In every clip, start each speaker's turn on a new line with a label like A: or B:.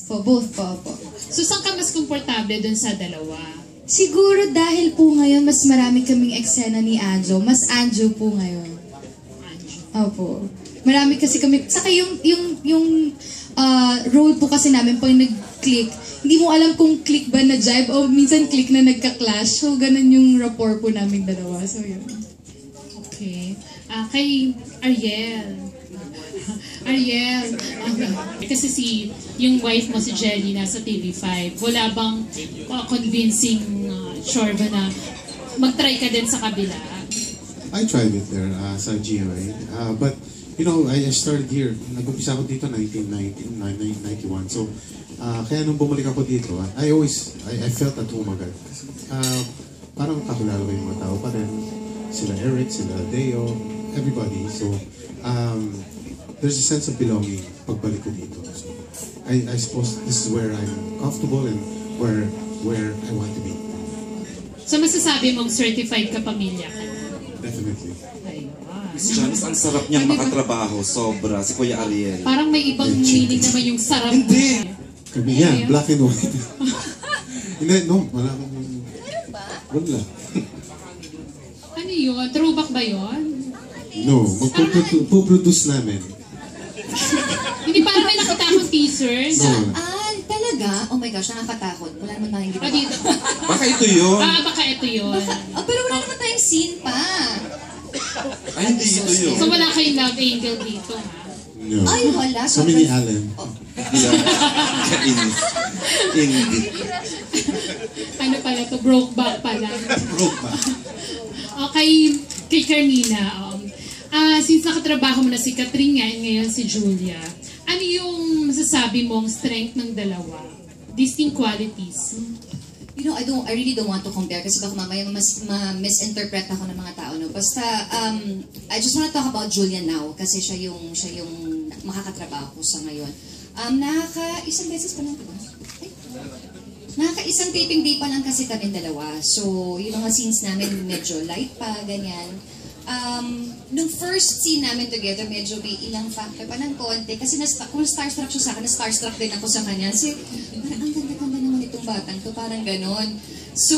A: Po, both po.
B: So, saan ka mas komportable dun sa dalawa?
A: Siguro dahil po ngayon mas marami kaming eksena ni Anjo. Mas Anjo po ngayon.
B: Anjo.
A: Opo. Marami kasi kami. Saka yung role po kasi namin pag nag-click, hindi mo alam kung click ba na jive o minsan click na nagka-clash. So, ganun yung rapport po namin dalawa. So, yun.
B: Okay. Kay Ariel. Kasi yung wife mo si Jelly nasa TV5, wala bang convincing sure ba na mag-try ka din sa kabila?
C: I tried it there sa GMA. But, you know, I started here. Nag-umpisa ako dito 1991. So, kaya nung bumalik ako dito, I felt at home agad. Parang kakilala ko yung mga tao pa rin. Sila Eric, sila Deo, everybody. So, there's a sense of belonging pagbalik ko dito. So, I suppose this is where I'm comfortable and where I want to be.
B: So masasabi mong certified ka pamilya ka na?
C: Definitely.
B: Ayun.
D: Miss Janice, ang sarap niyang makatrabaho. Sobra. Si Kuya Ariel.
B: Parang may ibang meaning naman yung sarap.
D: Hindi!
C: Kami yan, black and white. Hindi, no. Wala.
B: Ano yun? Throwback ba yun?
C: No, magpo-produce namin.
B: Hindi parang may nakita akong teaser.
C: No.
E: Talaga? Oh my gosh, nakakatakot. Wala naman tayong ginawa.
B: Dito.
D: Baka ito yun.
B: Baka ito yun.
E: Pero wala naman tayong scene pa.
D: Ay, hindi ito yun.
B: So wala kayong love angle dito, ha?
C: No.
E: Ay, wala.
C: Kami ni Alan.
D: Kainis. Hindi.
B: Ano pala to? Broke back pala.
C: Broke ba?
B: Okay, kay Carmina, since nakatrabaho mo na si Catherine and ngayon si Julia, ano yung masasabi mong strength ng dalawa? Distinct qualities.
E: You know, I really don't want to compare kasi baka mamaya misinterpret ako ng mga tao, no? Basta, I just want to talk about Julia now kasi siya yung makakatrabaho ko sa ngayon. Isang beses pa lang, diba? Nakaka-isang taping day pa lang kasi kami dalawa. So, yung mga scenes namin medyo light pa, ganyan. Nung first scene namin together, medyo may ilang factor pa ng konti. Kasi kung starstruck siya sa akin, starstruck din ako sa kanya. Kasi, parang ang ganda-ganda naman itong batang to, parang ganon. So,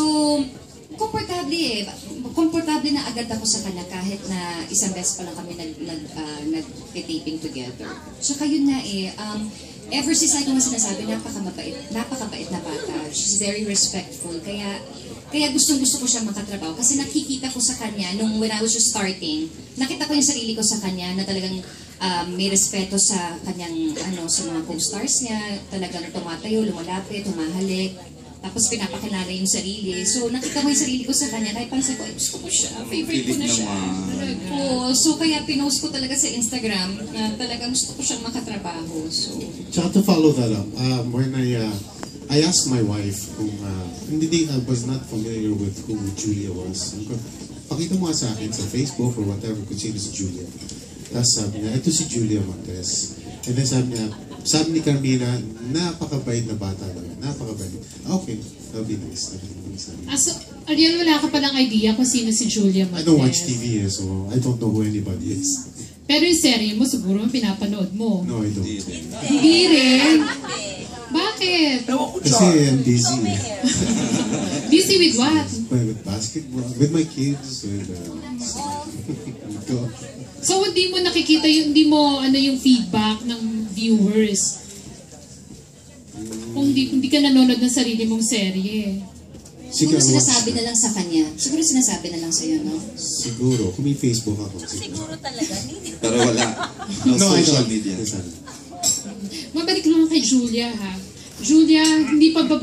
E: komportable na agad ako sa kanya kahit na isang beses pa lang kami nag-taping together. Tsaka yun na ever since like yung sinasabi, napakabait na bata. She's very respectful. Kaya gustong-gusto ko siya makatrabaho. Kasi nakikita ko sa kanya, when I was just starting, nakita ko yung sarili ko sa kanya na talagang may respeto sa kanyang, sa mga co-stars niya. Talagang tumatayo, lumalapit, humahalik. Tapos pinapakilala yung sarili. So nakita mo yung sarili ko sa kanya, kahit parang sabi ko, gusto ko siya, favorite ko na siya. So kaya pinost ko talaga sa Instagram na talagang gusto ko siyang makatrabaho. So,
C: Tsaka to follow that up, when I asked my wife kung, I was not familiar with who Julia was. Pakita mo nga sa akin sa Facebook or whatever kung sino si Julia. Tapos sabi niya, ito si Julia Montes. And then sabi ni Carmina, napakabait na bata daw. Napakabait. Okay, that'll be nice.
B: So, Ariel, wala ka palang idea kung sino si Julia Montes?
C: I don't watch TV, so I don't know who anybody is.
B: Pero yung serye mo, siguro pinapanood mo.
C: No, I don't.
B: Hindi rin. Bakit?
C: Kasi I'm busy.
B: Busy with what?
C: With basketball, with my kids, with
B: So, hindi mo nakikita hindi mo yung feedback ng viewers. Kung hindi ka nanonood ng sarili mong serye.
E: siguro sinasabi na lang sa kanya. Siguro sinasabi na lang sa'yo, no?
C: Siguro. Kung may Facebook ako.
F: Siguro talaga.
D: Pero wala. No social media.
B: Mabalik lang kay Julia, ha? Julia, hindi pa ba